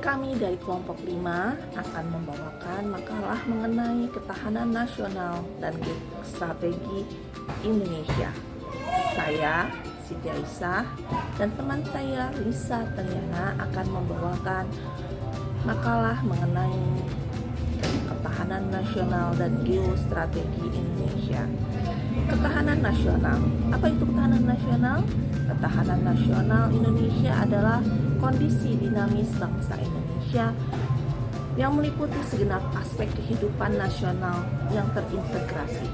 Kami dari kelompok 5 akan membawakan makalah mengenai ketahanan nasional dan strategi Indonesia. Saya, Siti Aisyah, dan teman saya Lisa Triana akan membawakan makalah mengenai ketahanan nasional dan geostrategi Indonesia. Ketahanan nasional. Apa itu ketahanan nasional? Ketahanan nasional Indonesia adalah kondisi dinamis bangsa Indonesia yang meliputi segenap aspek kehidupan nasional yang terintegrasi.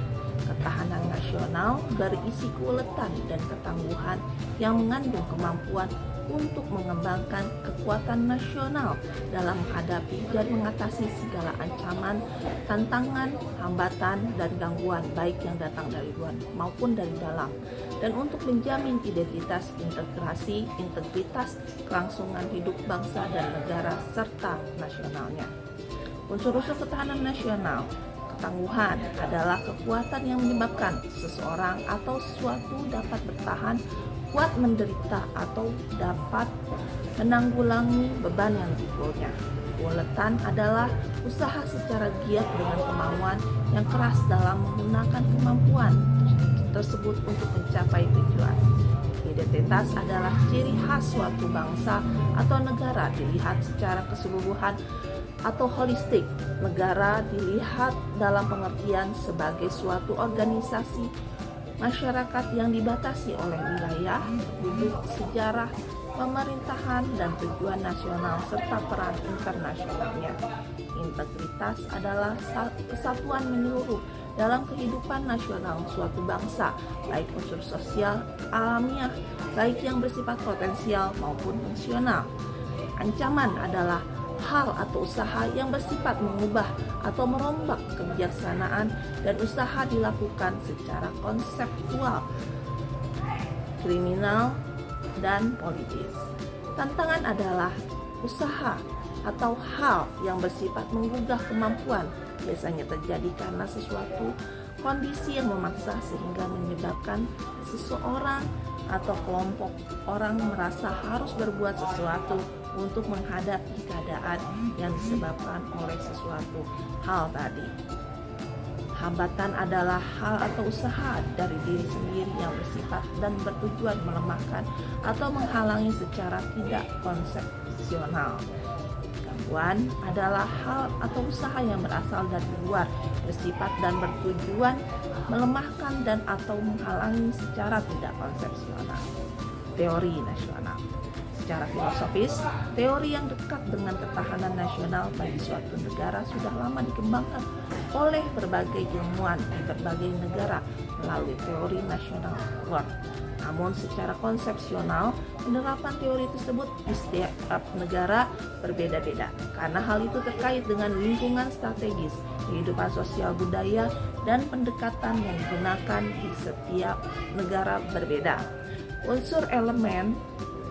Ketahanan nasional berisi keuletan dan ketangguhan yang mengandung kemampuan untuk mengembangkan kekuatan nasional dalam menghadapi dan mengatasi segala ancaman, tantangan, hambatan, dan gangguan baik yang datang dari luar maupun dari dalam, dan untuk menjamin identitas, integrasi, integritas, kelangsungan hidup bangsa dan negara serta nasionalnya. Unsur-unsur ketahanan nasional. Ketangguhan adalah kekuatan yang menyebabkan seseorang atau sesuatu dapat bertahan, kuat menderita, atau dapat menanggulangi beban yang dipikulnya. Keuletan adalah usaha secara giat dengan kemauan yang keras dalam menggunakan kemampuan tersebut untuk mencapai tujuan. Identitas adalah ciri khas suatu bangsa atau negara dilihat secara keseluruhan atau holistik. Negara dilihat dalam pengertian sebagai suatu organisasi masyarakat yang dibatasi oleh wilayah, penduduk, sejarah, pemerintahan, dan tujuan nasional serta peran internasionalnya. Integritas adalah kesatuan menyeluruh dalam kehidupan nasional suatu bangsa, baik unsur sosial, alamiah, baik yang bersifat potensial maupun fungsional. Ancaman adalah hal atau usaha yang bersifat mengubah atau merombak kebijaksanaan dan usaha dilakukan secara konseptual, kriminal, dan politis. Tantangan adalah usaha atau hal yang bersifat menggugah kemampuan, biasanya terjadi karena sesuatu kondisi yang memaksa sehingga menyebabkan seseorang atau kelompok orang merasa harus berbuat sesuatu untuk menghadapi keadaan yang disebabkan oleh sesuatu hal tadi. Hambatan adalah hal atau usaha dari diri sendiri yang bersifat dan bertujuan melemahkan atau menghalangi secara tidak konsepsional. Gangguan adalah hal atau usaha yang berasal dari luar, bersifat dan bertujuan melemahkan dan atau menghalangi secara tidak konsepsional. Teori nasional. Secara filosofis, teori yang dekat dengan ketahanan nasional bagi suatu negara sudah lama dikembangkan oleh berbagai ilmuwan di berbagai negara melalui teori nasional world. Namun secara konsepsional, penerapan teori tersebut di setiap negara berbeda-beda karena hal itu terkait dengan lingkungan strategis, kehidupan sosial budaya, dan pendekatan yang digunakan di setiap negara berbeda. Unsur elemen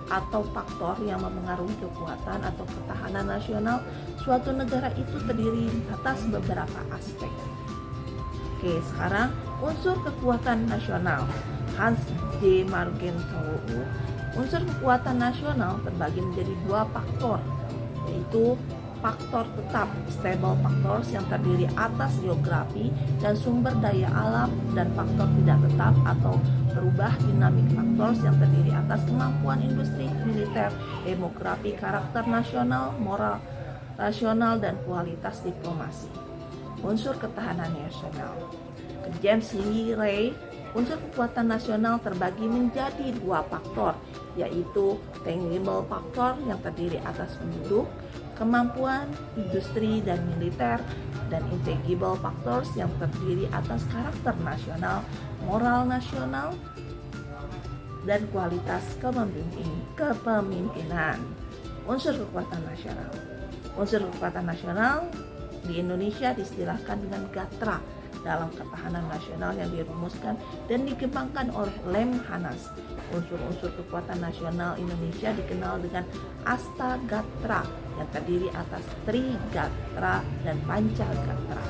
atau faktor yang mempengaruhi kekuatan atau ketahanan nasional suatu negara itu terdiri atas beberapa aspek. Oke, sekarang unsur kekuatan nasional. Hans J. Margenthau, unsur kekuatan nasional terbagi menjadi dua faktor, yaitu faktor tetap stable factors yang terdiri atas geografi dan sumber daya alam, dan faktor tidak tetap atau berubah dinamik factors yang terdiri atas kemampuan industri, militer, demografi, karakter nasional, moral rasional, dan kualitas diplomasi. Unsur ketahanan nasional. James Lee Ray, unsur kekuatan nasional terbagi menjadi dua faktor, yaitu tangible factor yang terdiri atas penduduk, kemampuan industri dan militer, dan intangible factors yang terdiri atas karakter nasional, moral nasional, dan kualitas kepemimpinan. Unsur kekuatan nasional. Unsur kekuatan nasional di Indonesia diistilahkan dengan GATRA dalam ketahanan nasional yang dirumuskan dan dikembangkan oleh Lemhanas. Unsur-unsur kekuatan nasional Indonesia dikenal dengan Astagatra yang terdiri atas Trigatra dan Pancagatra.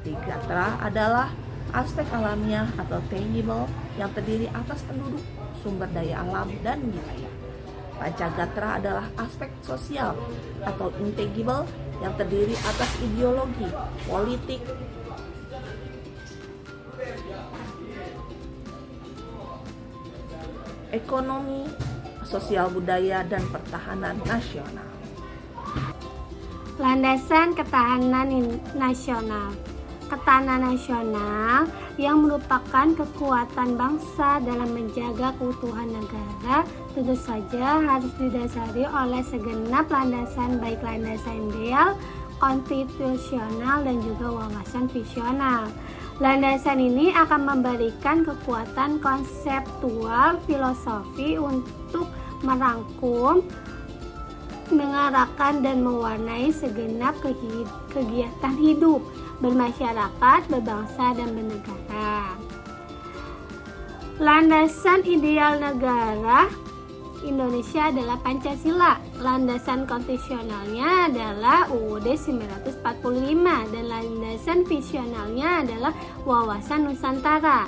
Trigatra adalah aspek alamiah atau tangible yang terdiri atas penduduk, sumber daya alam, dan wilayah. Pancagatra adalah aspek sosial atau intangible yang terdiri atas ideologi, politik, ekonomi, sosial budaya, dan pertahanan nasional. Landasan ketahanan nasional. Ketahanan nasional yang merupakan kekuatan bangsa dalam menjaga keutuhan negara tentu saja harus didasari oleh segenap landasan, baik landasan ideal, konstitusional, dan juga wawasan visional. Landasan ini akan memberikan kekuatan konseptual filosofi untuk merangkum, mengarahkan, dan mewarnai segenap kegiatan hidup bermasyarakat, berbangsa, dan bernegara. Landasan ideal negara Indonesia adalah Pancasila. Landasan konstitusionalnya adalah UUD 1945 dan landasan visionalnya adalah wawasan Nusantara.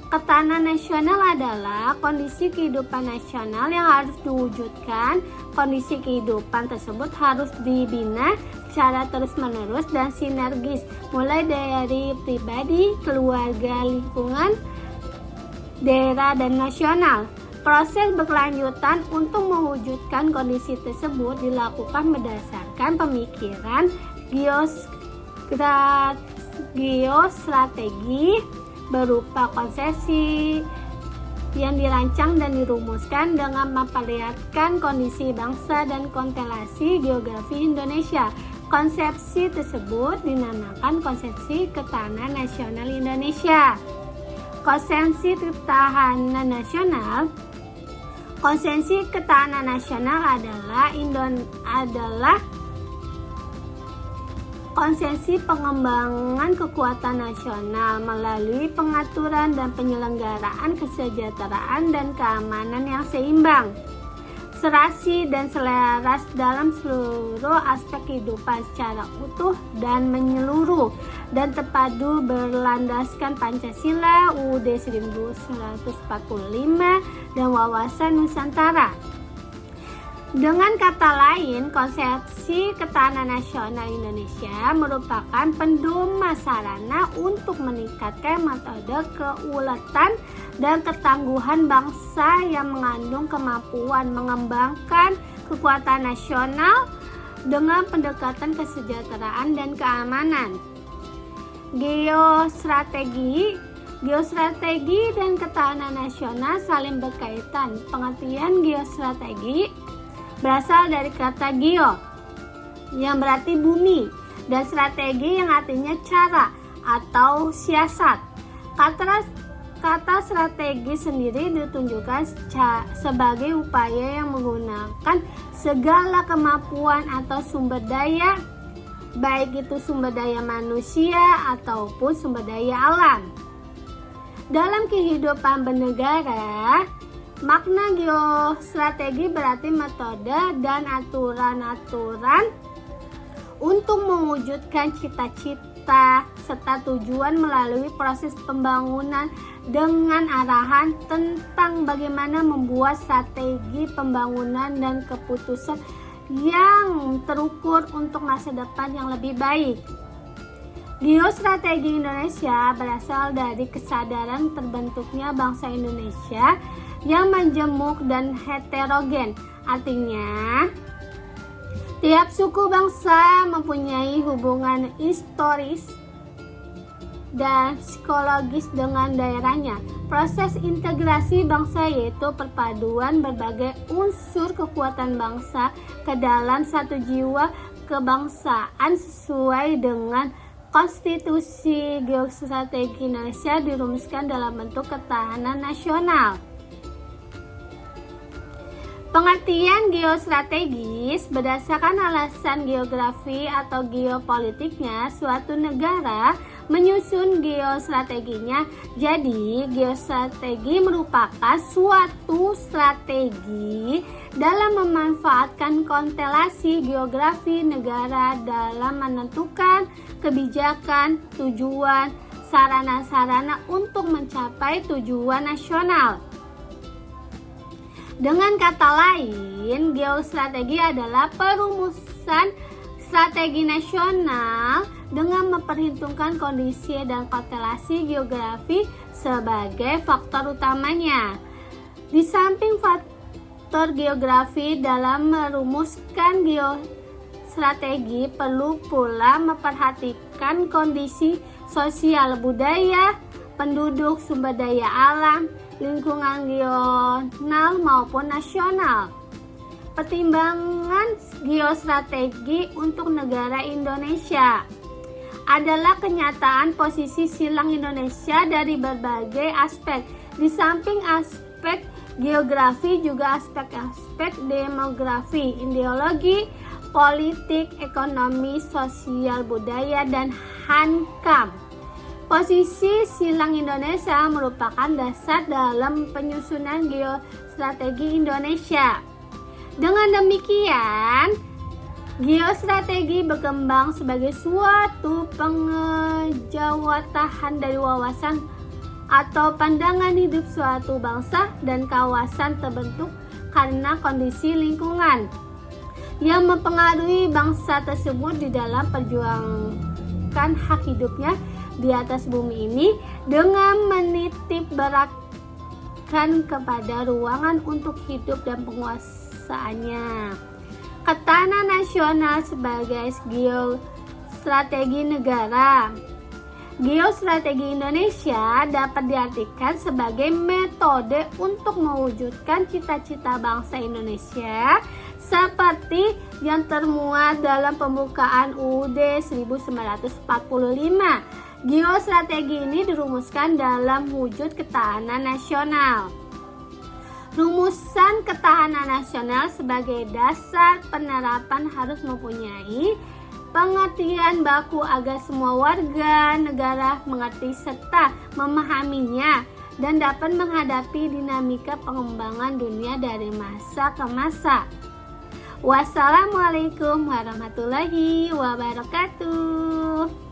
Ketahanan nasional adalah kondisi kehidupan nasional yang harus diwujudkan. Kondisi kehidupan tersebut harus dibina secara terus-menerus dan sinergis, mulai dari pribadi, keluarga, lingkungan, daerah, dan nasional. Proses berkelanjutan untuk mewujudkan kondisi tersebut dilakukan berdasarkan pemikiran geostrategi berupa konsepsi yang dirancang dan dirumuskan dengan memperlihatkan kondisi bangsa dan konstelasi geografi Indonesia. Konsepsi tersebut dinamakan Konsepsi Ketahanan Nasional Indonesia. Konsepsi Ketahanan Nasional adalah konsepsi pengembangan kekuatan nasional melalui pengaturan dan penyelenggaraan kesejahteraan dan keamanan yang seimbang, serasi dan selaras dalam seluruh aspek kehidupan secara utuh dan menyeluruh dan terpadu berlandaskan Pancasila, UUD 1945, dan wawasan Nusantara. Dengan kata lain, konsepsi ketahanan nasional Indonesia merupakan pedoman sarana untuk meningkatkan metode keuletan dan ketangguhan bangsa yang mengandung kemampuan mengembangkan kekuatan nasional dengan pendekatan kesejahteraan dan keamanan. Geostrategi dan ketahanan nasional saling berkaitan. Pengertian geostrategi berasal dari kata geo yang berarti bumi dan strategi yang artinya cara atau siasat. Kata strategi sendiri ditunjukkan sebagai upaya yang menggunakan segala kemampuan atau sumber daya, baik itu sumber daya manusia ataupun sumber daya alam. Dalam kehidupan bernegara, makna geostrategi berarti metode dan aturan-aturan untuk mewujudkan cita-cita serta tujuan melalui proses pembangunan dengan arahan tentang bagaimana membuat strategi pembangunan dan keputusan yang terukur untuk masa depan yang lebih baik. Geostrategi Indonesia berasal dari kesadaran terbentuknya bangsa Indonesia yang majemuk dan heterogen. Artinya, tiap suku bangsa mempunyai hubungan historis dan psikologis dengan daerahnya. Proses integrasi bangsa yaitu perpaduan berbagai unsur kekuatan bangsa ke dalam satu jiwa kebangsaan sesuai dengan Konstitusi. Geostrategi Indonesia dirumuskan dalam bentuk ketahanan nasional. Pengertian geostrategis berdasarkan alasan geografi atau geopolitiknya suatu negara menyusun geostrateginya. Jadi, geostrategi merupakan suatu strategi dalam memanfaatkan konstelasi geografi negara dalam menentukan kebijakan, tujuan, sarana-sarana untuk mencapai tujuan nasional. Dengan kata lain, geostrategi adalah perumusan strategi nasional dengan memperhitungkan kondisi dan konstelasi geografi sebagai faktor utamanya. Di samping faktor geografi dalam merumuskan geostrategi, perlu pula memperhatikan kondisi sosial budaya, penduduk, sumber daya alam, lingkungan regional maupun nasional. Pertimbangan geostrategi untuk negara Indonesia adalah kenyataan posisi silang Indonesia dari berbagai aspek. Di samping aspek geografi, juga aspek-aspek demografi, ideologi, politik, ekonomi, sosial, budaya, dan hankam. Posisi silang Indonesia merupakan dasar dalam penyusunan geostrategi Indonesia. Dengan demikian, geostrategi berkembang sebagai suatu pengejawatahan dari wawasan atau pandangan hidup suatu bangsa dan kawasan terbentuk karena kondisi lingkungan yang mempengaruhi bangsa tersebut di dalam perjuangan hak hidupnya di atas bumi ini dengan menitip beratkan kepada ruangan untuk hidup dan penguasaannya. Ketahanan nasional sebagai geostrategi negara. Geostrategi Indonesia dapat diartikan sebagai metode untuk mewujudkan cita-cita bangsa Indonesia seperti yang termuat dalam pembukaan UUD 1945. Geostrategi ini dirumuskan dalam wujud ketahanan nasional. Rumusan ketahanan nasional sebagai dasar penerapan harus mempunyai pengertian baku agar semua warga negara mengerti serta memahaminya dan dapat menghadapi dinamika pengembangan dunia dari masa ke masa. Wassalamualaikum warahmatullahi wabarakatuh.